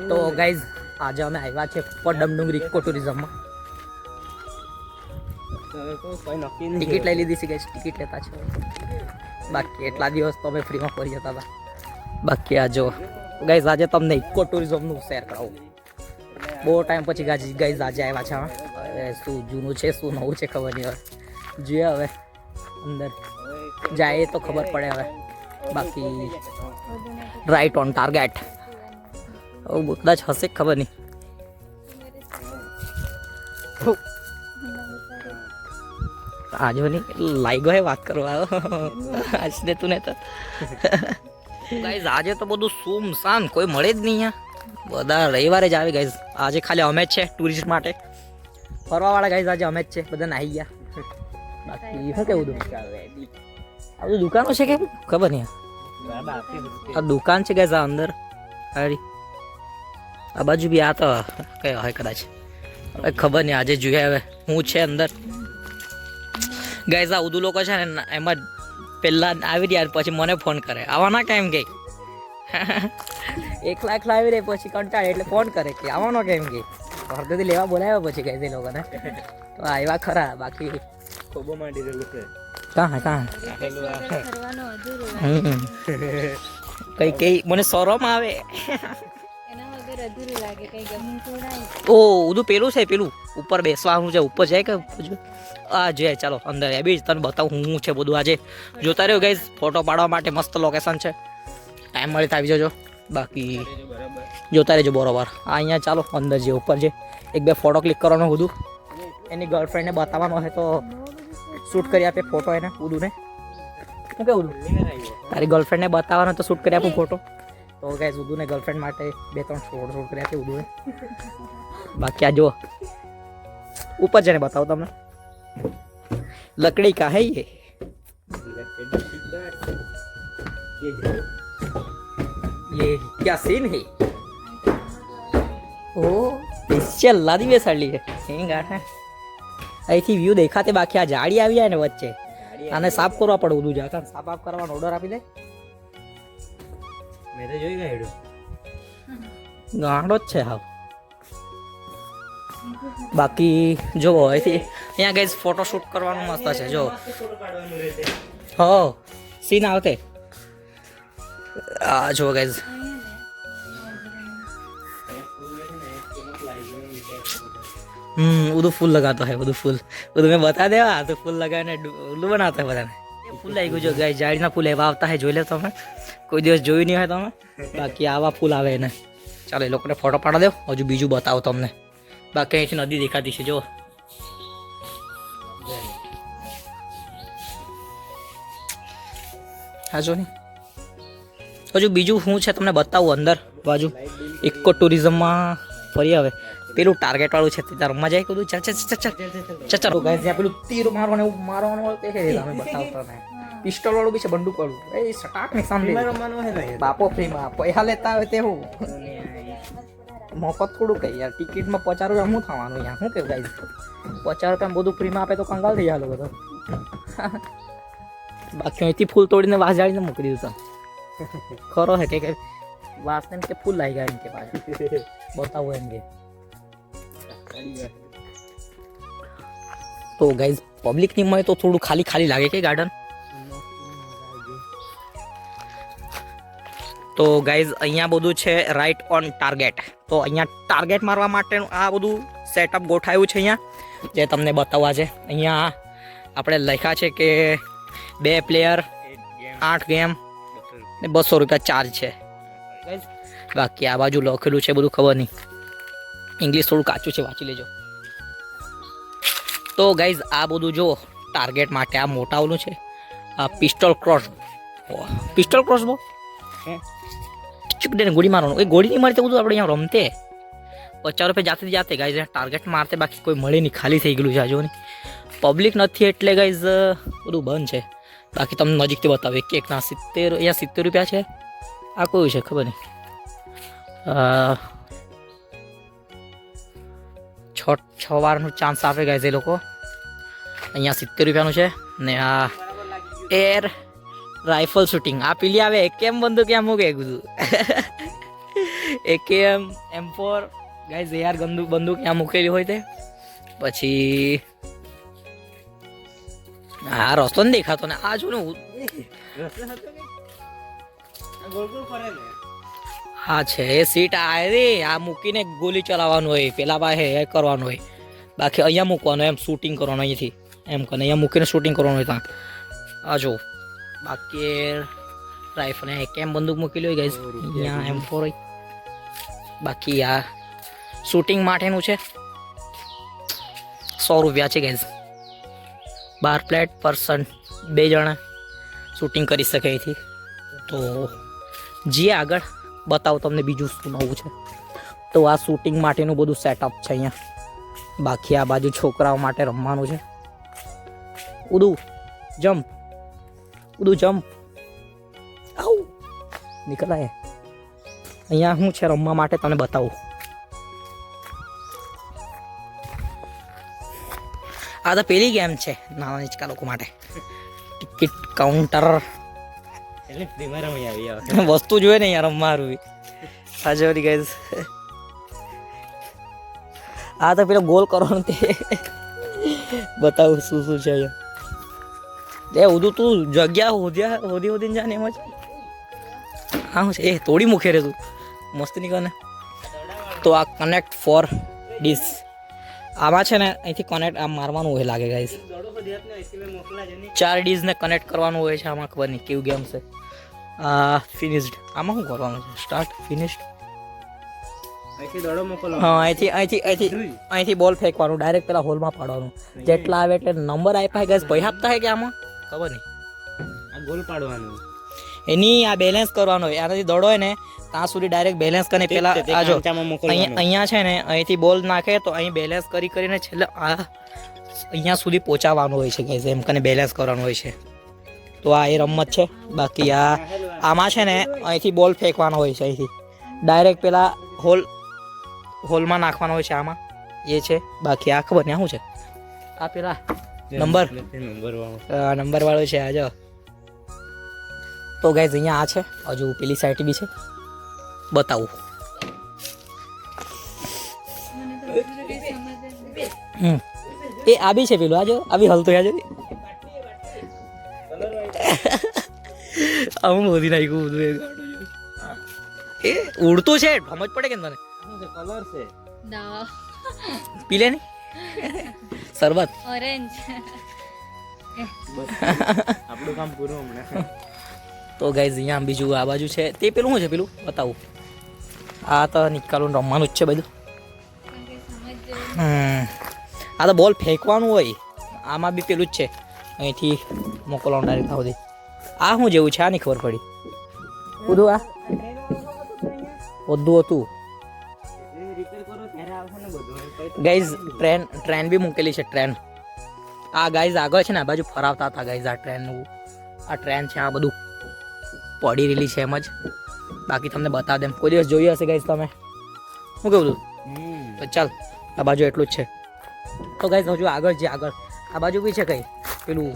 તો ગાઈઝ આજે અમે આવ્યા છે પડમડુંગરી ઇકો ટુરિઝમમાં. ટિકિટ લઈ લીધી છે ગાઈઝ, ટિકિટ લેતા છે. બાકી એટલા દિવસ તો અમે ફ્રીમાં ફરી જતા હતા. બાકી આ જો ગાઈઝ આજે તમને ઇકો ટુરિઝમનું શેર કરાવું. બહુ ટાઈમ પછી ગાઈઝ આજે આવ્યા છે. હવે શું જૂનું છે શું નવું છે ખબર નહીં. હવે જોઈએ હવે અંદર જાય તો ખબર પડે. હવે બાકી રાઈટ ઓન ટાર્ગેટ. બધા જ હશે ખબર નહીં. આજો નહીં લાગ્યો હે વાત કરવા આજને તું ને તો ગાઈઝ આજે તો બધું સુમસાન, કોઈ મળે જ નહીં અહીંયા. બધા રવિવારે જ આવે ગાઈઝ. આજે ખાલી અમે જ છે ટુરિસ્ટ માટે ફરવાવાળા. ગાઈઝ આજે અમે જ છે, બધા નાહી ગયા. બાકી શું કેવું આ બધું દુકાનો છે કે ખબર નહીં. આ દુકાન છે ગાઈઝ આ અંદર. હારી આ બાજુ બી આ તો કઈ હોય કદાચ, હવે ખબર નહીં. આજે જોઈએ હવે હું છે અંદર. ગાઈઝ આ ઉદુ લોકો છે ને એમાં પહેલાં આવી રહ્યા પછી મને ફોન કરે આવવાના કેમ કે એકલા એકલા આવી રહે પછી કંટાળે એટલે ફોન કરે કે આવવાનો કેમ કે ઘરથી લેવા બોલાવ્યા પછી ગાઈઝ એ લોકોને તો આવ્યા ખરા. બાકી ખોબો માંડી રહેલું છે કાં કઈ મને શરમ આવે. ઓ ઉદું પેલું છે, પેલું ઉપર બેસવાનું છે. ઉપર જાય કે આ જોઈએ. ચાલો અંદર એ બી તને બતાવું હું છે બધું. આજે જોતા રહ્યો ગાઈઝ, ફોટો પાડવા માટે મસ્ત લોકેશન છે. ટાઈમ મળે તો આવી જજો. બાકી જોતા રહેજો બરોબર. આ અહીંયા ચાલો અંદર જે ઉપર છે એક બે ફોટો ક્લિક કરવાનો બધું. એની ગર્લફ્રેન્ડને બતાવવાનો હોય તો શૂટ કરી આપે ફોટો એને ઉદુને. શું કે ઉદુ તારી ગર્લફ્રેન્ડને બતાવવાનો તો શૂટ કરી આપું ફોટો. તો ગાઈઝ ઉદુને ગર્લફ્રેન્ડ માટે 2-3 ફોટો શૂટ કરી આપે ઉદુને. બાકી આ જો ઉપર જઈને બતાવો તમને. लकड़ी का है ये क्या सीन है. ओ पिक्चर लादी बेसाડી है અહીંથી વ્યૂ દેખાતે. બાકી આ જાળી આવી જાય ને વચ્ચે આને સાફ કરવા પડે. ઉદું જા સાફ કરવાનો ઓર્ડર આપી દે. મેં તો જોઈ ગયો ગાંડો જ છે હા. બાકી જો અહીંથી અહીંયા ગાઈઝ ફોટો શૂટ કરવાનું મસ્ત છે. જો હો સીન આવતે આ જો ગાઈઝ. उधर फूल लगाता है. उधर फूल उधर मैं बता देवा तो फूल लगाने उल्लू बनाता है बधाने. फूल लागी जो गाइस जाड़ीना फूल एवा આવતા है જોઈ લે તમે. કોઈ દિવસ જોયું નહીં હોય તમે. બાકી આવા ફૂલ આવે એને. ચાલો એ લોકોને ફોટો પાડી દો. હજુ બીજું બતાવો તમને. બાકી અહીંથી નદી દેખાતી છે જો. હા જો નહીં હજુ બીજું શું છે તમને બતાવું અંદર બાજુ. ઇકો ટુરિઝમમાં ફરી આવે પેલું ટાર્ગેટ વાળું છે તે રમવા જાય કીધું. ચાલ ચાલ ચાલ ચાલ ચાલ ગાઈસ ત્યાં પેલું તીર મારવાનું એવું મારવાનું હોય તે તમે બતાવતા ને. પિસ્ટોલ વાળું બી છે, બંદૂક વાળું. એ સટાક ને સામે રમવાનું હે બાપો ફ્રીમાં પૈસા લેતા હોય તે હું મફત થોડું કઈ યાર. ટિકિટમાં 50 રૂપિયા શું થવાનું યાર. શું કે ગાઈસ 50 રૂપિયા બધું ફ્રીમાં આપે તો કંગાલ થઈ જાય બધો. બાકી અહીંથી ફૂલ તોડીને વાસ જાળીને મૂકી દીધું. ખરો હે કે વાસને કે ફૂલ લાગી ગયા એમ કે પાછું બતાવો એમ કે. તો ગાઈઝ પબ્લિક ની મળે તો થોડું ખાલી ખાલી લાગે કે ગાર્ડન. તો ગાઈઝ અહીંયા બધું છે રાઈટ ઓન ટાર્ગેટ. તો અહીંયા ટાર્ગેટ મારવા માટેનું આ બધું સેટઅપ ગોઠવાયું છે અહીંયા જે તમને બતાવવા છે. અહીંયા આપણે લખ્યા છે કે 2 પ્લેયર 8 ગેમ ને 200 રૂપિયા ચાર્જ છે. બાકી આ બાજુ લખેલું છે બધું ખબર નહીં. ઇંગ્લિશ થોડું કાચું છે, વાંચી લેજો. તો ગાઈઝ આ બધું જો ટાર્ગેટ માટે આ મોટા ઓલું છે. આ પિસ્ટોલ ક્રોસ બો ચૂકડીને ગોળી મારવાનું. એ ગોળી નહીં મારતી બધું આપણે અહીંયા રમતે 50 રૂપિયા જાતે ગાઈઝ ટાર્ગેટ મારતે. બાકી કોઈ મળે નહીં, ખાલી થઈ ગયેલું છે આ જો નહીં. પબ્લિક નથી એટલે ગાઈઝ બધું બંધ છે. બાકી તમને નજીકથી બતાવે એક ના 70 અહીંયા 70 રૂપિયા છે. આ કયું છે ખબર નહીં. 6 વારનું ચાન્સ આપે ગાઈઝ એ લોકો. અહીંયા 70 રૂપિયાનું છે ને આ એર રાઇફલ શૂટિંગ આ પેલી આવે કેમ બંદૂક ક્યાં મૂકે કીધું AKM M4 ગાઈઝ યાર બંદૂક ત્યાં મૂકેલી હોય તે પછી આ રસ્તો ને દેખાતો ને આ જો ને હા છે એ સીટ આ રે આ મૂકીને ગોલી ચલાવવાનું હોય પેલા પાસે એ કરવાનું હોય બાકી અહીંયા મૂકવાનું એમ શૂટિંગ કરવાનું અહીંથી એમ કરીને અહીંયા મૂકીને શૂટિંગ કરવાનું હોય ત્યાં આ જો બાકી રાઇફલ AKM બંદૂક મૂકેલી હોય ગાઈઝ અહીંયા M4 હોય બાકી આ શૂટિંગ માટેનું છે 100 રૂપિયા છે ગાઈઝ 12 પ્લેટ પર્સન 2 જણા શૂટિંગ કરી શકે અહીંથી તો જે આગળ બતાવો તમને બીજું શું નવું છે તો આ શૂટિંગ માટેનું બધું સેટઅપ છે અહીંયા બાકી આ બાજુ છોકરાઓ માટે રમવાનું છે ઉડું જમ્પ આવ નીકળાય અહીંયા શું છે રમવા માટે તને બતાવું આ તો પેલી ગેમ છે નાના નીચકા લોકો માટે ટિકિટ કાઉન્ટર વસ્તુ જોઈએ ને યાર રમવાનું હાજરી ગાઈઝ આ તો પેલો ગોલ કરવાનું તે બતાવું શું છે અહીંયા ઉદું તું જગ્યા હોદીને જાને એમ જ હા શું છે એ તોડી મૂકે રે તું મસ્ત નીકળે તો આ કનેક્ટ ફોર ડીશ આમાં છે ને અહીંથી કનેક્ટ આમ મારવાનું હોય લાગે ગાઈઝ 4 ડીઝને કનેક્ટ કરવાનું હોય છે આમાં ખબર નહીં કેવું ગેમ છે ફિનિશ્ડ આમાં શું કરવાનું છે સ્ટાર્ટ ફિનિશ્ડ હા અહીંથી બોલ ફેંકવાનું ડાયરેક્ટ પેલા હોલમાં પાડવાનું જેટલા આવે એટલે નંબર આપ્યા ગાઈઝ પૈસા આપતા હોય કે આમાં ખબર નહીં ગોલ પાડવાનું એની આ બેલેન્સ કરવાનો હોય આનાથી દડો હોય ને ત્યાં સુધી ડાયરેક્ટ બેલેન્સ કરીને પેલા આ જો અહીંયા છે ને અહીંથી બોલ નાખે તો અહીં બેલેન્સ કરીને છેલ્લે આ અહીંયા સુધી પહોંચાડવાનું હોય છે ગાઈઝ એમ કરીને બેલેન્સ કરવાનું હોય છે તો આ એ રમત છે બાકી આમાં છે ને અહીંથી બોલ ફેંકવાનો હોય છે અહીંથી ડાયરેક્ટ પેલા હોલમાં નાખવાનો હોય છે આમાં એ છે બાકી આ ખબર ને શું છે આ પેલા નંબર વાળો છે આ જો તો ગાઈઝ અહીંયા આ છે હજુ પેલી સાઈડ બી છે બતાવું એ આ બી છે પેલું આજો આ બી હલતો આજો આવું મોદી નાખ્યું બધું એ ઉડતું છે સમજ પડે કે તને કલર છે પીલે નહીં શરબત ઓરેન્જ આપણું કામ પૂરું હમણાં તો ગાઈઝ અહીંયા બીજું આ બાજુ છે તે પેલું શું છે પેલું બતાવું આ તો નિકાલું રમવાનું જ છે બધું આ તો બોલ ફેંકવાનું હોય આમાં બી પેલું જ છે અહીંથી મોકલવાનું ડાયરેક્ટ સુધી આ શું જેવું છે આ નહીં ખબર પડી બધું આ બધું હતું ગાઈઝ ટ્રેન બી મૂકેલી છે ટ્રેન આ ગાઈઝ આગળ છે ને આ બાજુ ફરાવતા હતા ગાઈઝ આ ટ્રેનનું આ ટ્રેન છે આ બધું પડી રહેલી છે એમ જ બાકી તમને બતાવી દેમ કોઈ દિવસ જોયું હશે ગાઈઝ તમે શું કેવું તો ચાલ આ બાજુ એટલું જ છે તો ગાઈઝ હજુ આગળ આ બાજુ બી છે કઈ પેલું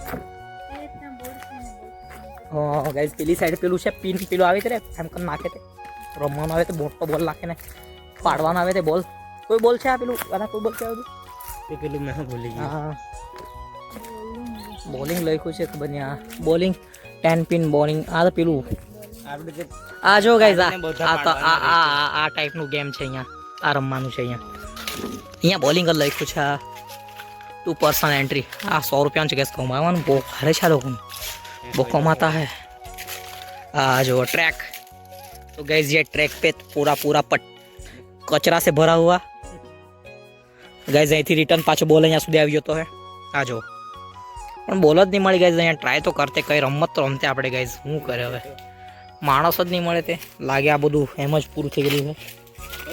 હા ગાઈઝ પેલી સાઈડ પેલું છે પિન પેલું આવે છે ને એમ કરીને નાખે તે રમવાનું આવે તો મોટો બોલ નાખે ને પાડવાનો આવે તે બોલ કોઈ બોલ છે આ પેલું આના કોઈ બોલ છે બધું તે પેલું મેં ભૂલી ગયું હા બોલિંગ લખ્યું છે ખબર નહીં આ બોલિંગ 10 પિન બોલિંગ આ તો પેલું આ જો ગાઈઝ આ તો આ ટાઈપનું ગેમ છે અહીંયા આ રમવાનું છે અહીંયા બોલિંગ જ લખ્યું છે આ 2 पर्सन एंट्री आ 100 रुपया છે ગેસ કમાવાનું બહુ ભારે છે લોકોનું બહુ કમાતા है जो ट्रैक तो गैस ये ट्रैक पे पूरा पट कचरा से भरा हुआ गैस અહીંથી રિટર્ન પાછો બોલ અહીંયા સુધી આવ્યો તો હે આ જો પણ બોલ જ નહીં મળી ગैस અહીંયા ટ્રાય તો કરતે કઈ રમત તો રમતે આપણે ગैस શું કરે હવે માણસ જ નહીં મળે તે લાગે આ બધું એમ જ પૂરું થઈ ગયું છે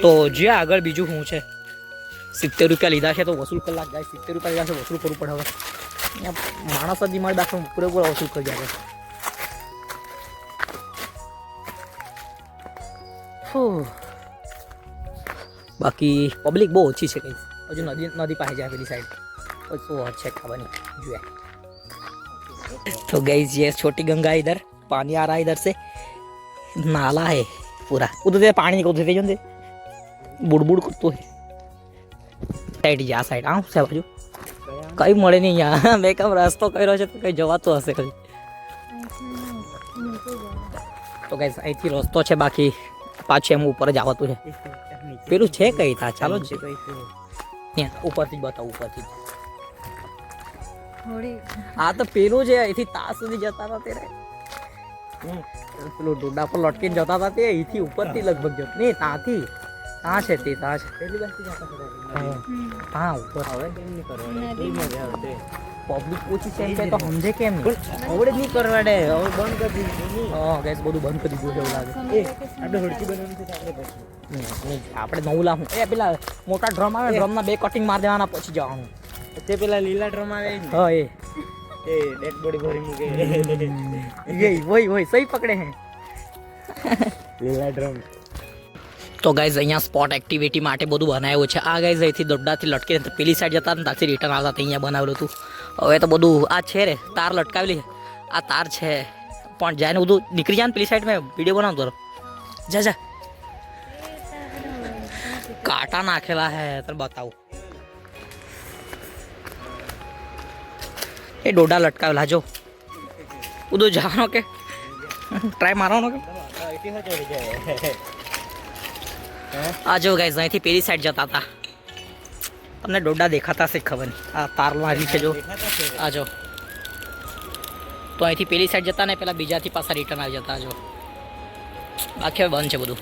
તો જે આગળ બીજું શું છે 70 રૂપિયા લીધા છે તો વસૂલ કલાક ગાઈસ 70 રૂપિયા લીધા છે વસૂલ કરવું પડે હવે અહીંયા માણસ જ નહીં મળે દાખલો પૂરેપૂરા વસૂલ કરી જાય બાકી પબ્લિક બહુ ઓછી છે કઈ હજુ નદી પાસે જાય પેલી સાઈડ શું વાત છે ખબર नहीं જોઈએ तो गाइस ये छोटी गंगा इधर पानी आ रहा है इधर से नाला है पूरा उधर दे पानी को दे जंदे बुड़बुड़ करतो है साइड जा साइड आऊं से बाजू कई મળે નહીં યાર મેં કામ રસ્તો કર્યો છે તો કઈ જવાતો હશે કઈ તો ગાઈસ અહીંથી રસ્તો છે બાકી પાછું એમ ઉપર જ આવતું છે પેલું છે કઈ તા ચાલો જ ત્યાં ઉપરથી જ બતાવું ઉપરથી હા તો પેલું છે અહીંથી તા સુધી જતા હતા ત્યારે પેલું ડોડા પર લટકીને જતા હતા તે અહીંથી ઉપરથી લગભગ જતું નહીં ત્યાંથી ત્યાં છે તે ત્યાં છે પેલી બાજુ જતા હા ઉપર હવે કેમ નહીં કરવાનું પબ્લિક ઓછી છે એમ કે તો સમજે કેમ નહીં આવડે જ નહીં કરવા દે હવે બંધ કરી દીધું હા ગેસ બધું બંધ કરી દીધું એવું લાગે આપણે હોડકી બનાવવાનું છે આપણે પછી આપણે નવું લાવું એ પેલા મોટા ડ્રમ આવે ડ્રમના 2 કટિંગ માર દેવાના પછી જવાનું તે પેલા લીલા ડ્રમ આવે હા એ ડેડ બોડી ભરી મૂકે એ વોય સહી પકડે હે લીલા ડ્રમ તો ગાઈઝ અહીંયા સ્પોટ એક્ટિવિટી માટે બધું બનાવ્યું છે આ ગાઈઝ અહીંથી દોડડાથી લટકીને પેલી સાઈડ જતા ને ત્યાંથી રિટર્ન આવતા અહીંયા બનાવેલું હતું હવે તો બધું આ છે રે તાર લટકાવેલી આ તાર છે પણ જાય ને બધું નીકળી જાય ને પેલી સાઈડ મેં વિડીયો બનાવતો રહો જા જા કાંટા નાખેલા હે તને બતાવું એ ડોડા લટકાવેલા જો બધું જવાનો કે ટ્રાય મારવાનો કે આ જો ગાઈઝ અહીંથી પેલી સાઈડ જતા હતા તમને ડોડા દેખાતા હશે ખબર નહીં આ તાર મારી છે જો આ જો તો અહીંથી પેલી સાઈડ જતા ને પેલા બીજાથી પાછા રિટર્ન આવી જતા જો બાકી હવે બંધ છે બધું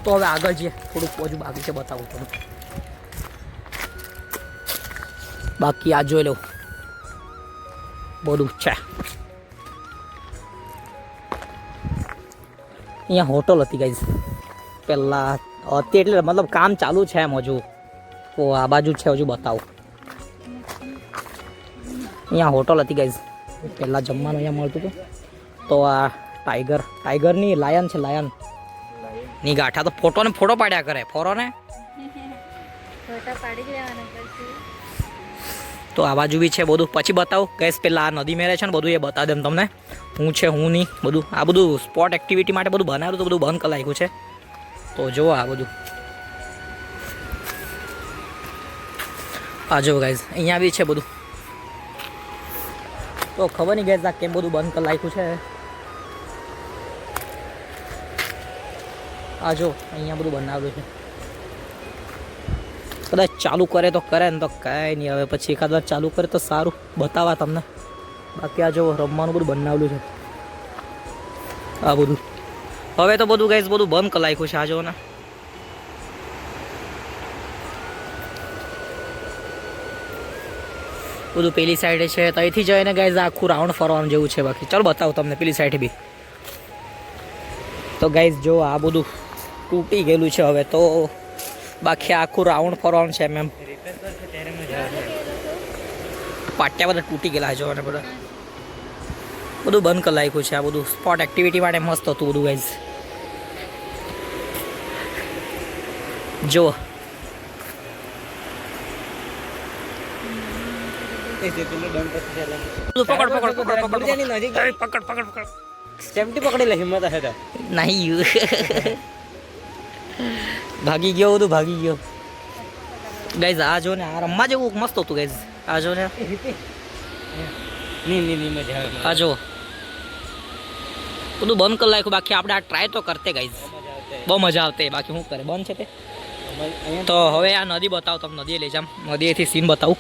તો હવે આગળ જઈએ થોડુંક હજુ બાકી છે બતાવું થોડું બાકી આ જોઈ લો બધું છે અહીંયા હોટલ હતી ગાઈઝ પહેલાં હતી એટલે મતલબ કામ ચાલુ છે એમ હજુ તો આ બાજુ છે હજુ બતાવું અહીંયા હોટલ હતી ગાઈઝ પહેલાં જમવાનું અહીંયા મળતું હતું તો આ ટાઈગરની લાયન છે લાયન ની ગાંઠા તો ફોટો પાડ્યા કરે ફોરો ને તો આ બાજુ બી છે બધું પછી બતાવું ગેસ પેલા આ નદી મેરે છે ને બધું એ બતા દેમ તમને હું છે હું નહીં બધું આ બધું સ્પોર્ટ એક્ટિવિટી માટે બધું બનાવેલું તો બધું બંધ કરી નાખ્યું છે તો જુઓ આ બધું આ જો ગાઈઝ અહીંયા બી છે બધું તો ખબર નહીં ગાઈઝ આ કેમ બધું બંધ કરી નાખ્યું છે આ જો અહીંયા બધું બનાવેલું છે કદાચ ચાલુ કરે તો કરે ને તો કાંઈ નહીં હવે પછી એકાદ વાર ચાલુ કરે તો સારું બતાવવા તમને બાકી આ જો રમવાનું બધું બનાવેલું છે આ બધું હવે તો બધું ગાઈઝ બધું બંધ કરી નાખ્યું છે આ જો ને બધું પેલી સાઈડે છે તો અહીંથી જઈને ગાઈઝ આખું રાઉન્ડ ફરવાનું જેવું છે બાકી ચાલો બતાવું તમને પેલી સાઈડ બી તો ગાઈઝ જો આ બધું તૂટી ગયેલું છે હવે તો બાકી આખું રાઉન્ડ ફરવાનું છે એમ પાટિયા બધા તૂટી ગયેલા જો અને બધા બધું બંધ કરી નાખ્યું છે આ બધું સ્પોટ એક્ટિવિટી માટે મસ્ત હતું બધું ગાઈઝ જો નહીં ભાગી ગયો બધું ભાગી ગયો ગાઈઝ આ જો ને આ રમવા જેવું મસ્ત હતું ગાઈઝ આ જો ને આ જો બધું બંધ કરી નાખ્યું બાકી આપણે આ ટ્રાય તો કરતે ગાઈઝ બહુ મજા આવતી બાકી શું કરે બંધ છે તે તો હવે આ નદી બતાવો તમે નદીએ લઈ જામ નદીએથી સીન બતાવું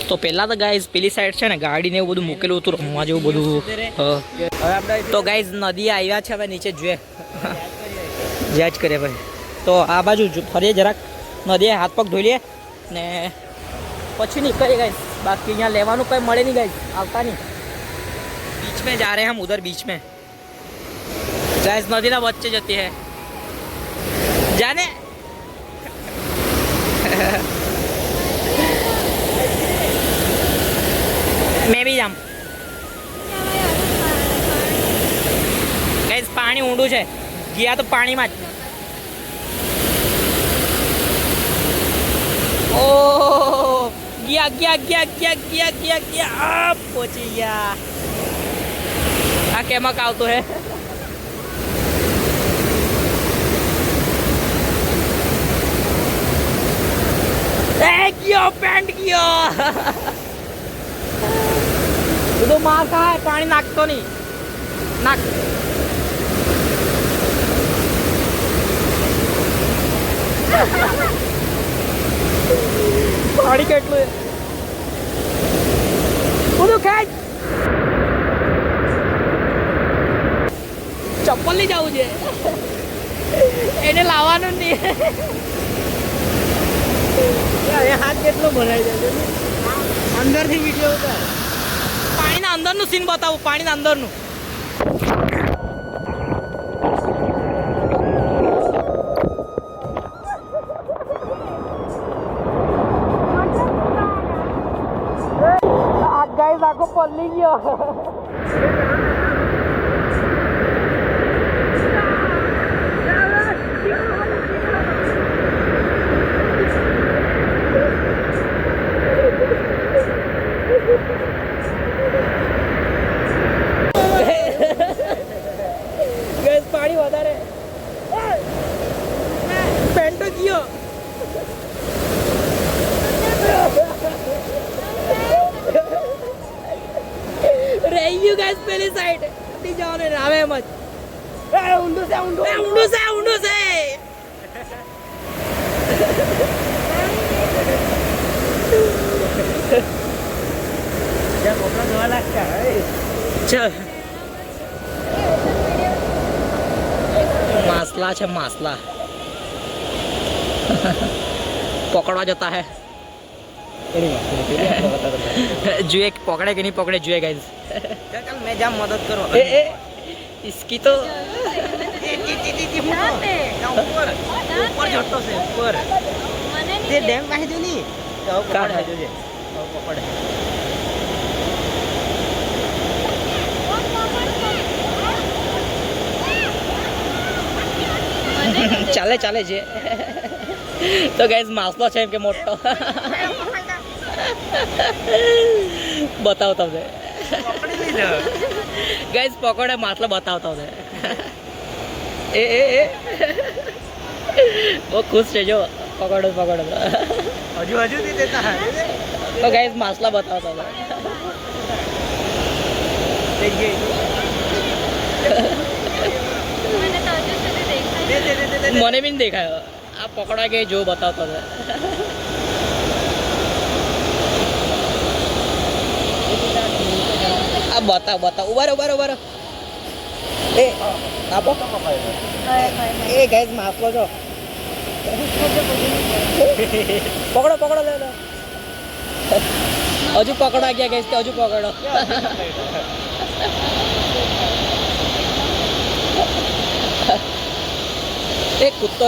તો પહેલાં તો ગાઈઝ પેલી સાઈડ છે ને ગાડીને એવું બધું મૂકેલું હતું રમવા જેવું બધું તો ગાઈઝ નદી આવ્યા છે હવે નીચે જોઈએ જ્યાં જ કરીએ ભાઈ તો આ બાજુ ફરીએ જરાક નદીએ હાથ પગ ધોઈ લઈએ ને પછી નીકળીએ ગાઈઝ બાકી અહીંયા લેવાનું કંઈ મળે નહીં ગાઈઝ આવતા નહીં बीच में जा रहे हैं हम उधर बीच में गाइस नदी ना बच्चे जाती है जाने मैं भी जाम गाइस पानी ऊंडू है गया तो पानी में ओ गया गया गया गया गया गया गया आप पहुंची गया આ કેમાં આવતો હે ગયો પેન્ટ ગયો બધું માર ખાય પાણી નાખતો નહીં નાખ પાણી કેટલું બધું ખાય ચપ્પલ લઈ જવું છે એને લાવવાનું નહીં હાથ કેટલો ભરાઈ જાય અંદરથી વિડીયો ઉતાર પાણીના અંદરનું સીન બતાવું પાણીના અંદરનું આ ગાઈસ આખો પલ્લી ગયો પાણી વધારે પેન્ટો ગયો રહી ગયું ગાઈસ પેલી સાઈડ ટી જવાનો આવે એમ જ ઊંડું છે ઊંડું ઊંડું છે ઊંડું છે ચલ मासला है मासला पकड़ा जाता है जुए पकड़े कि नहीं पकड़े जुए गाइस चल मैं जा मदद करो इसकी तो ऊपर झटो से ऊपर ये डैम काहे देनी पकड़ है तुझे पकड़ ચાલે ચાલે છે તો ગાઈસ માસલો છે એમ કે મોટો બતાવો તમને ગાઈસ પકડે માસલો બતાવતો તમને એ બહુ ખુશ છે જો પકડો હજુ નહીં દેતા તો ગાઈસ માસલા બતાવતો તમને મને બી દેખાયો આ પકડા ગઈ જો બતાવતો હતો આ બતાવ ઉભારો એ આપો એ ગાઈસ માફલો છો પકડો લે હજુ પકડા ગયા ગાઈસ હજુ પકડો એક કૂદતો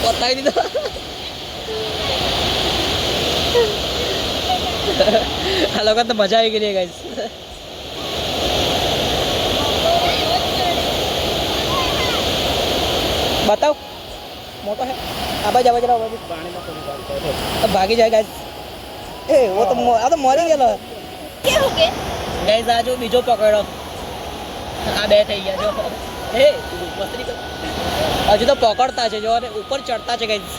બતાવી દીધો આ લોકો તો મજા આવી ગઈ ગાઈસ बताओ मोटो है आवाज आवाज रहा पानी में भागी जाए गाइस ए वो तो आ तो मरी गेलो क्या हो गया गाइस आ जो बीजो पकड़ो आ બે થઈ ગયા જો એ મસ્તી કર હજુ તો પકડતા છે જો અને ઉપર ચડતા છે ગાઈસ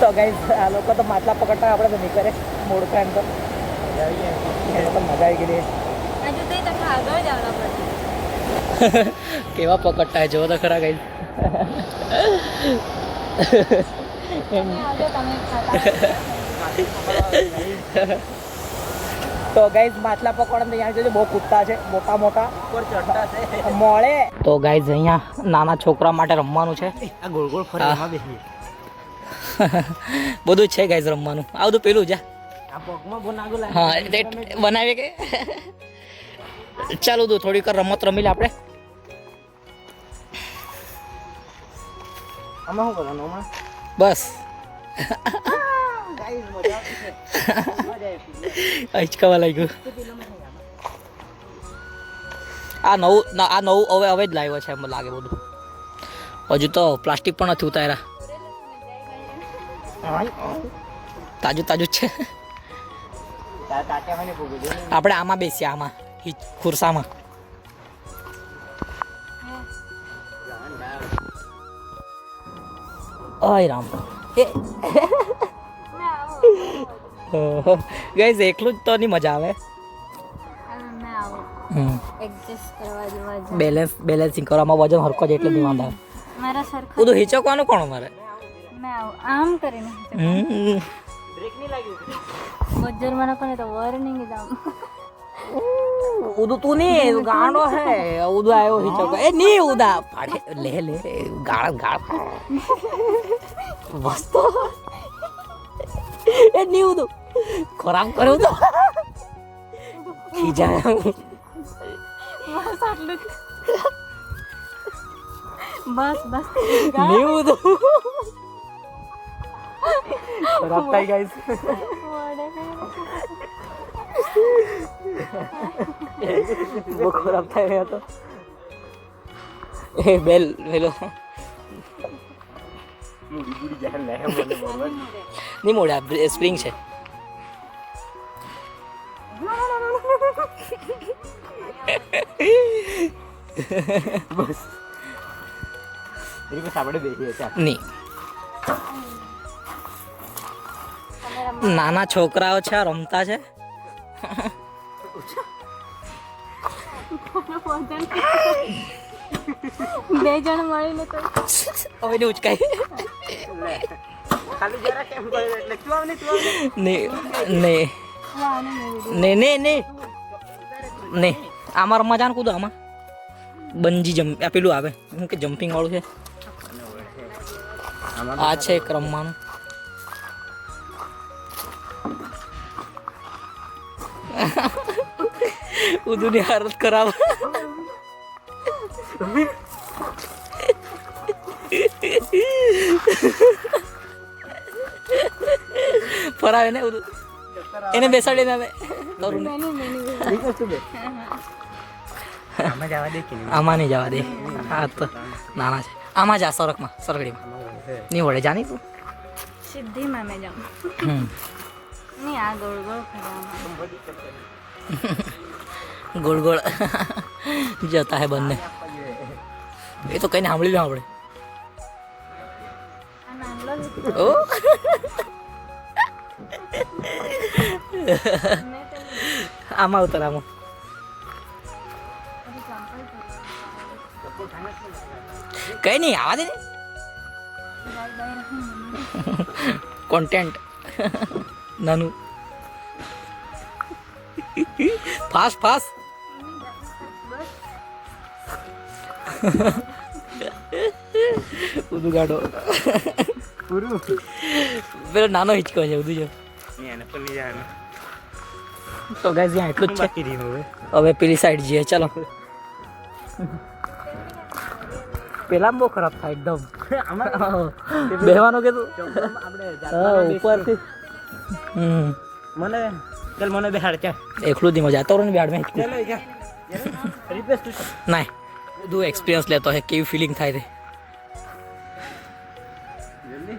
તો ગાઈસ આ લોકો તો માટલા પકડતા આપણે તો નહીં કરે મોડ ફેન તો મજા આવી ગઈ હજુ તો તક આગળ જવા પડશે કેવા પકડતા હે જો તો ખરા ગાઈસ તો ગાઈસ માટલા પકડને અહીંયા જોજો બહુ કૂદતા છે મોટા મોટા ઉપર ચડતા છે મળે તો ગાઈસ અહીંયા નાના છોકરા માટે રમવાનું છે આ ગોળ ગોળ ફરે એમાં બેસીએ બધું છે ગાઈસ રમવાનું આ બધું પેલું જા આ પગમાં બનાગો લાગે હા બનાવે કે ચાલો તો થોડીક રમત રમી લે આપણે અમે શું કરવાનું હમણાં બસ ગાઈસ મજા આવી અચકાવા લાગ્યું આ નવું હવે જ લાવ્યો છે એમ લાગે બધું હજુ તો પ્લાસ્ટિક પણ નથી ઉતાર્યા તાજું તાજું જ છે. આપણે આમાં બેસીએ, આમાં ખુરસામાં. અય રામ ગાઈઝ, એકલું જ તો નહીં મજા આવે. બેલેન્સિંગ કરવામાં વજન હરકો જ એટલે નહીં વાંધો આવે. બધું હિચકવાનું કોણ મારે? આમ કરીને વજર મને કોને તો વોર્નિંગ જામ ઉદુ તું નહીં ગાણો હે ઉદુ આવ્યો હિચકો એ નહીં ઉદા પાડે લે લે ગાળ ગાળ મસ્ત એ નહીં ઉદુ ખરાબ કર્યો તો ખીજા બસ બસ નહીં ઉદુ ખરાબ થાય ગાઈસ. બહુ ખરાબ થાય રહ્યા તો એ બેલ વેલો નહીં મોડ્યા સ્પ્રિંગ છે. બસ આપણે બેસીએ નહીં નાના છોકરાઓ છે રમતા છે. બે જણ મળીને તો હવે ને ઉચકાય ખાલી જરા કેમ કરે એટલે તું આવને નહીં નહીં નહીં નહીં નહીં નહીં આમાં રમવા જાણ કૂદો આમાં બંજી જમ્પ આ પેલું આવે શું કે જમ્પિંગ વાળું છે. આ છે એક રમવાનું. ઉદુની હાલત ખરાબ. ફરાવે ને ઉદુ એને બેસાડીને આવે આમાં જવા દે કે આમાં નહીં જવા દે. હા તો નાના છે આમાં જા સરકમાં સરગડીમાં નહીં વળે જાની તું સિદ્ધિમાં મેં જાઉં નહીં આ ગોળ ગોળ ફરવામાં ગોળ ગોળ જતા હે બંને. એ તો કઈને સાંભળી લો આપણે. ઓ આમાં ઉતર આમાં કઈ નહીં આવા દે ને કોન્ટેન્ટ નાનું ફાસ્ટ ફાસ્ટ ઉદુ ગાડો પૂરું પેલો નાનો હિચકો છે ઉદુ જો એને પણ નહીં જવાનું તો ગાઈસ ત્યાં એટલું જ છે. બાકી રહ્યું હવે હવે પેલી સાઈડ જઈએ ચાલો. પેલા બહુ ખરાબ થાય એકદમ બેહવાનું કે તું આપણે ઉપરથી મને ચાલ મને બેહાડ ચાલ એકલું દી મજા તો બેહાડ મેં ચાલો જા રિક્વેસ્ટ ના બધું એક્સપિરિયન્સ લેતો હે કેવી ફિલિંગ થાય છે. જલ્દી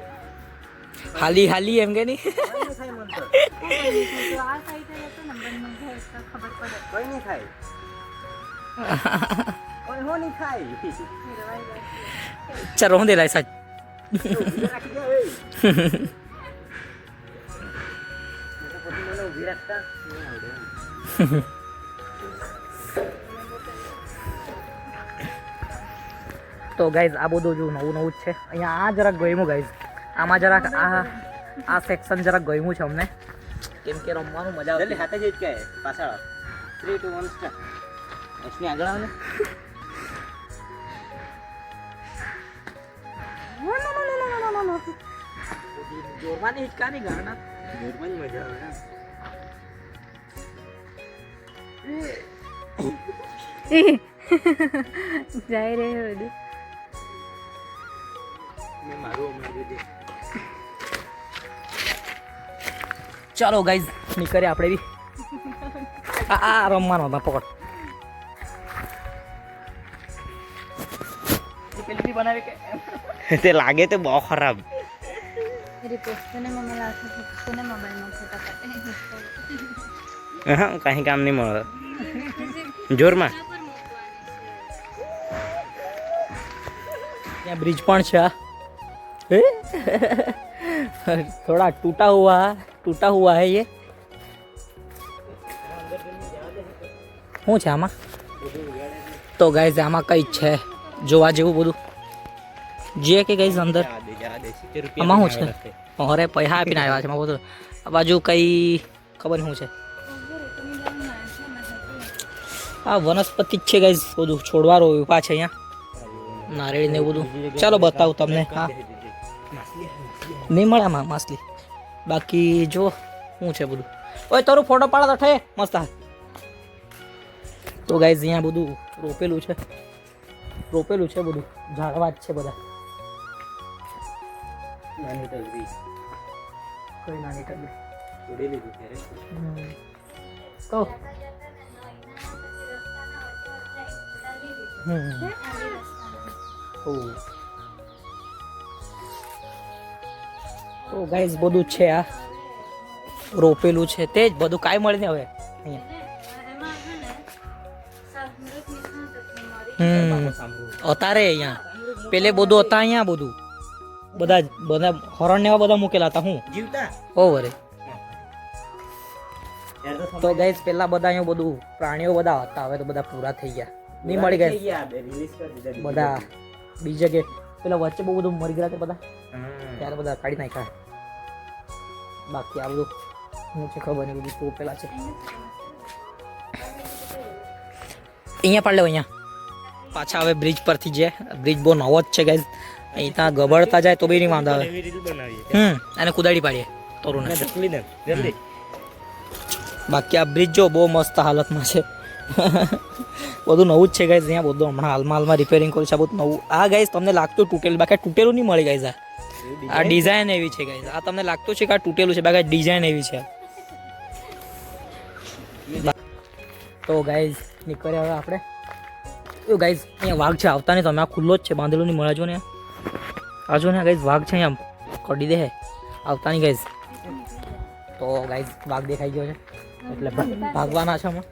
હાલી હાલી એમ કે નહીં આ સાઈડ હતો ને બંને ખબર પડે કોઈ નહીં થાય કોઈ હો નહીં થાય ચાલ રોહન દે લાય સાચ રાખી દે એ મને ઉભી રાખતા નહીં આવડે તો ગાઈઝ આ બધું જો નવું નવું જ છે. અહીંયા આ જરાક ગયમું ગાઈઝ આમાં જરાક આ સેક્શન જરાક ગયમું છે અમને કેમ કે રમવાનું મજા જલ્દી હાથે જ કે પાછળ 3 2 1 સ્ટાર્ટ અશ્ની આગળ આવ ને જોરમાં હિચકા નહીં ગાના જોરમાં જ મજા આવે જાય રે બધું મેં મારું હમણાં દે ચાલો ગાઈઝ નીકળે આપણે બી આ રમવાનો હતા પકડ તે લાગે તો બહુ ખરાબ रिपोर्ट तूने मम्मा लाखों तूने मोबाइल में फोटो पाटे હા કાંઈ કામ નહીં મળે જોરમાં यहाँ ब्रिज पण છે ए? थोड़ा टूटा हुआ है ये શું છે આમાં તો ગાઈઝ આમાં કઈ છે જોવા જેવું બધું જે કે ગાઈઝ અંદર આમાં શું છે અરે પૈસા આપીને આવ્યા છે એમાં બધું આ બાજુ કઈ ખબર નહીં શું છે આ વનસ્પતિ જ છે ગાઈઝ બધું છોડવારો ઉભા છે અહીંયા નારિયેળ ને બધું ચાલો બતાવું તમને હા નહીં મળે આમાં માછલી બાકી જો શું છે બધું ઓય તારું ફોટો પાડો તો ઠે મસ્ત તો ગાઈઝ અહીંયા બધું રોપેલું છે બધું ઝાડવા જ છે બધા કઈ નાની ટગરી તો તો ગાઈઝ બધું જ છે આ રોપેલું છે તે જ બધું કાંઈ મળે ને હવે અહીંયા અતારે અહીંયા પેલે બધું હતા અહીંયા બધું બધા હરણ ને એવા બધા મૂકેલા હતા હું જીવતા ઓ વરે તો ગાઈઝ પેલા બધા અહીંયા બધું પ્રાણીઓ બધા હતા હવે તો બધા પૂરા થઈ ગયા નહીં મળી ગયા બધા બીજી જગ્યાએ પેલા વચ્ચે બહુ બધું મરી ગયા બધા ત્યારે બધા કાઢી નાખ્યા બાકી આ બધું શું છે ખબર નહીં બધું પેલા છે અહીંયા પાડ લે અહીંયા પાછા હવે બ્રિજ પરથી જે બ્રિજ બહુ નવો જ છે ગાઈઝ અહીં ત્યાં ગબડતા જાય તો બી નહીં વાંધો આવે અને કુદાડી પાડીએ તરુણ બાકી આ બ્રિજ જો બહુ મસ્ત હાલતમાં છે બધું નવું જ છે ગાઈઝ અહીંયા બધું હમણાં હાલમાં રિપેરિંગ કર્યું છે બધું નવું આ ગાઈઝ તમને લાગતું તૂટેલું બાકી તૂટેલું નહીં મળે ગાઈઝ આ ડિઝાઇન એવી છે ગાઈઝ આ તમને લાગતું છે કે આ તૂટેલું છે બાકી ડિઝાઇન એવી છે તો ગાઈઝ નીકળ્યા હવે આપણે એ ગાઈઝ અહીંયા વાઘ છે આવતા નહીં તમે આ ખુલ્લો જ છે બાંધેલું નહીં મળે જો ને આ જો ને ગાઈઝ વાઘ છે અહીંયા કડી દે આવતા નહીં ગાઈઝ તો ગાઈઝ વાઘ દેખાઈ ગયો છે એટલે ભાગવાના છે હમણાં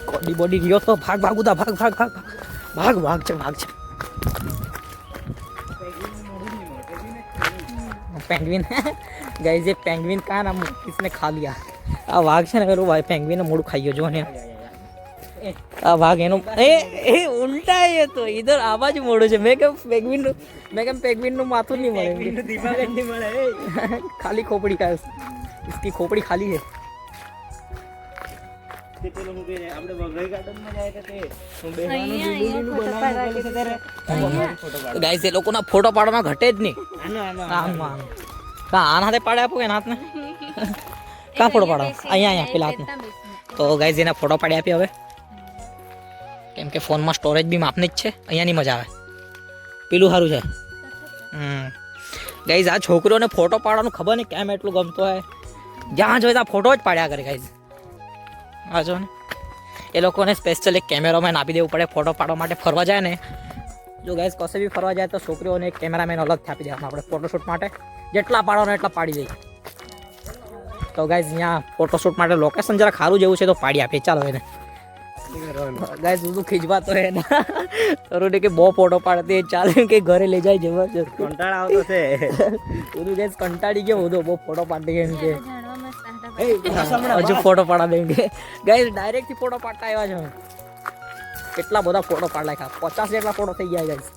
કોડી બોડી રહ્યો તો ભાગ ઉદા ભાગ વાઘ છે पेंगुइन गाइस ये पेंगुइन का नाम किसने खा लिया आ वाघ છે ને પેલું पेंगुइन ને મોડું ખાઈ ગયો જો ને આ વાઘ એનો એ ઉલટા એ તો इधर आवाज મોડું છે મેં કેમ पेंगुइन નું માથું નહીં મળે દિમાગ જ નહીં મળે ખાલી ખોપડી का इसकी खोपड़ी खाली है તે પેલો હું કે આપણે વઘઈ ગાર્ડનમાં જાય કે તે હું બેહવાનું ગાઈસ એ લોકોના ફોટો પાડવામાં ઘટે જ નહીં આનો આના હાથે પાડે આપો કે હાથને કા ફોટો પાડો અહીંયા પેલા હાથને તો ગાઈસ એના ફોટો પાડી આપી હવે કેમ કે ફોનમાં સ્ટોરેજ બી માપની જ છે અહીંયાની મજા આવે પેલું સારું છે ગાઈસ આ છોકરીઓને ફોટો પાડવાનું ખબર નહીં કેમ એટલું ગમતો હોય જ્યાં જોઈએ ત્યાં ફોટો જ પાડ્યા કરે ગાઈસ આ જો ને એ લોકોને સ્પેશિયલ એક કેમેરામેન આપી દેવું પડે ફોટો પાડવા માટે ફરવા જાય ને જો ગાઈસ કશે બી ફરવા જાય તો છોકરીઓને એક કેમેરામેન અલગથી આપી દેવાનું આપણે ફોટોશૂટ માટે જેટલા પાડવાનું એટલા પાડી દઈએ તો ગાઈસ અહીંયા ફોટોશૂટ માટે લોકેશન જરા ખારું જેવું છે તો પાડી આપીએ ચાલો એને ગાઈસ બધું ખીજવા તો એને તરુને કે બહુ ફોટો પાડતી ચાલે કે ઘરે લઈ જાય જબરજસ્ત કંટાળ આવતો છે બધું ગાઈસ કંટાળી ગયો બધો બહુ ફોટો પાડી એમ કે હજુ ફોટો પાડા દેંગે ગાઈસ ડાયરેક્ટ થી ફોટો પાડતા આવ્યા છે કેટલા બધા ફોટો પાડ નાખ્યા 50 જેટલા ફોટો થઈ ગયા ગાઈસ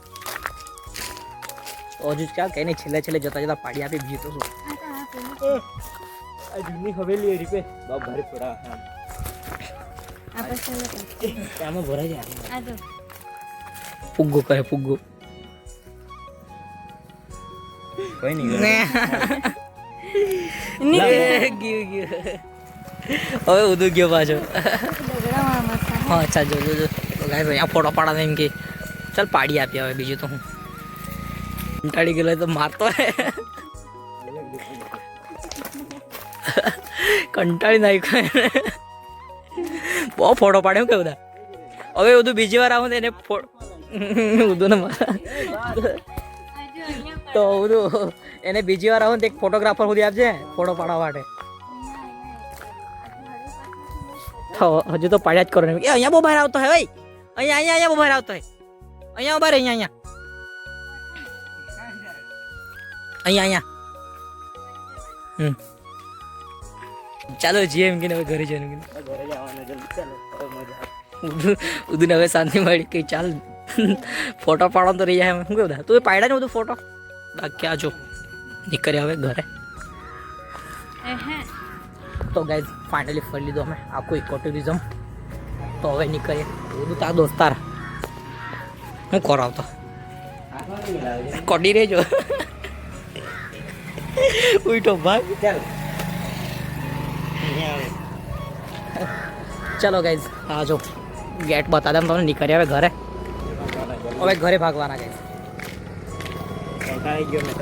તો હજુ ચાલ કઈ નહીં છેલ્લે જતા પાડી આપી બીજું તો શું આ જૂની હવેલી રીપે બાપ ભારે ફોડા આમાં ભરાઈ જાય ફુગ્ગો કહે ફુગ્ગો કોઈ નહીં હવે ઉદુ ગયો પાછો હા અચ્છા જો તો ગાઈસ અહીંયા ફોટો પાડા એમ કે ચાલ પાડી આપી હવે બીજું તો હું કંટાળી ગયેલો તો મારતો કંટાળી નાખ્યો બહુ ફોટો પાડ્યો કે બધા હવે બધું બીજી વાર આવું એને ઉદુ ને તો બધું એને બીજી વાર આવું ને એક ફોટોગ્રાફર સુધી આપજે ફોટો પાડવા માટે. તો હજુ તો પાડ્યા જ કરો ને એ અહીંયા બહુ બહાર આવતો હે ભાઈ અહીંયા બહુ બહાર આવતો હે અહીંયા ઉભા રહે અહીંયા ચાલો જીએ એમ કે હવે ઘરે જવાનું કે ઘરે જવાનું જલ્દી ચાલો હવે મજા ઉદુને હવે શાંતિ મળી કે ચાલ ફોટો પાડવાનો તો રહી જાય શું કહું તું પાડ્યા ને બધું ફોટો બાકી આ જો નીકળે હવે ઘરે. તો ગાઈઝ ફાઇનલી ફરી લીધો અમે આખું ઇકો ટુરિઝમ. તો હવે નીકળીએ બધું તાર દોસ્તાર હું કરાવતો કોડી રહેજો ઉઈટો ભાગ ચાલ ચલો ગાઈઝ આ જો ગેટ બતા દે તમને નીકળીએ હવે ઘરે. હવે ઘરે ભાગવાના ગાઈઝ. કંટાળી ગયો મેં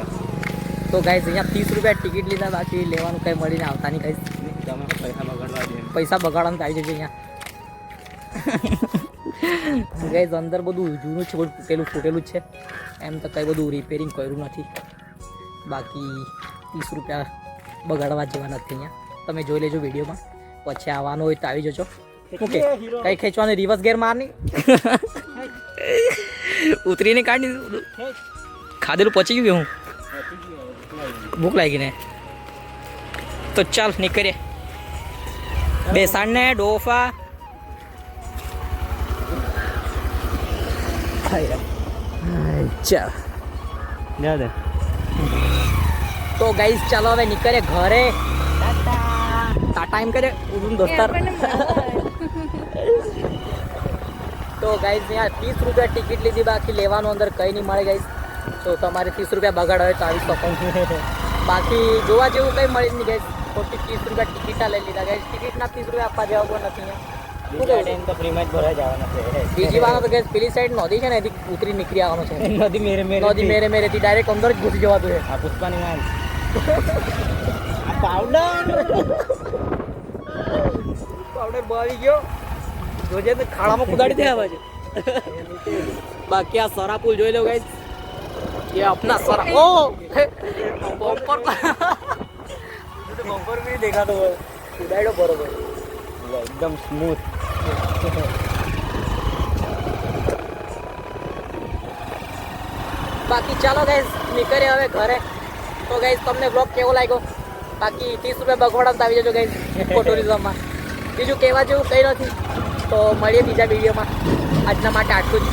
તો ગાઈઝ અહીંયા 30 રૂપિયા ટિકિટ લીધા બાકી લેવાનું કંઈ મળીને આવતા નહીં ગાઈઝ. તમે પૈસા બગાડવા દે પૈસા બગાડવાનું તો આવી જશે અહીંયા. ગાઈઝ અંદર બધું જૂનું છે બધું ફૂટેલું જ છે એમ તો કંઈ બધું રિપેરિંગ કર્યું નથી. બાકી 30 રૂપિયા બગાડવા જેવા નથી અહીંયા. તમે જોઈ લેજો વિડીયોમાં. પછી આવવાનું હોય તો આવી જજો. ઓકે કઈ ખેંચવાનું રિવર્સ ગેર મારની ઉતરીને કાઢી ખાધેલું પચી ગયું હું ભૂખ લાગી ને. તો ચાલ નીકળીએ બેસાડને ડોફા. ચાલ યાદ તો ગાઈસ ચાલો હવે નીકળે ઘરે. ટાટા એમ કરે ઉદુન દોસ્તાર. તો ગાઈસ અહીંયા 30 રૂપિયા ટિકિટ લીધી બાકી લેવાનું અંદર કંઈ નહીં મળે ગાઈસ. તો તમારે 30 રૂપિયા બગાડ હોય તો આવી શકો. બાકી જોવા જેવું કંઈ મળે નહીં ગાઈસ. ખોટી 30 રૂપિયા ટિકિટા લઈ લીધા ગાઈસ. ટિકિટના 30 રૂપિયા આપવા જેવા કોઈ નથી અહીંયા. તો ફ્રીમાં જ ભરાઈ જવાના છે બીજી વાર તો ગાઈસ પેલી સાઈડ નદી છે ને એથી ઉતરી નીકળી આવવાનું છે. નદી મેરે મેરે નદી મેરે મેરેથી ડાયરેક્ટ અંદર જ ઘૂસી જવાતું છે. આ પુષ્પાની માન પાવડર બાવી ગયો જોજે તો ખાડામાં કુદાડી દે આવે છે. બાકી આ સરાપુલ જોઈ લો ગાઈસ. ये अपना सरा ओ बम्पर बम्पर भी देखा तो उड़ाइडो बरोबर એકદમ સ્મૂથ. બાકી ચાલો ગાઈસ નીકળે હવે ઘરે. તો ગાઈસ તમને બ્લોગ કેવો લાગ્યો? બાકી 30 રૂપિયા બગવાડા આવી જજો ગાઈસ ઇકો ટુરિઝમમાં. બીજું કહેવા જેવું કંઈ નથી. તો મળીએ બીજા વિડીયોમાં. આજના માટે આટલું જ.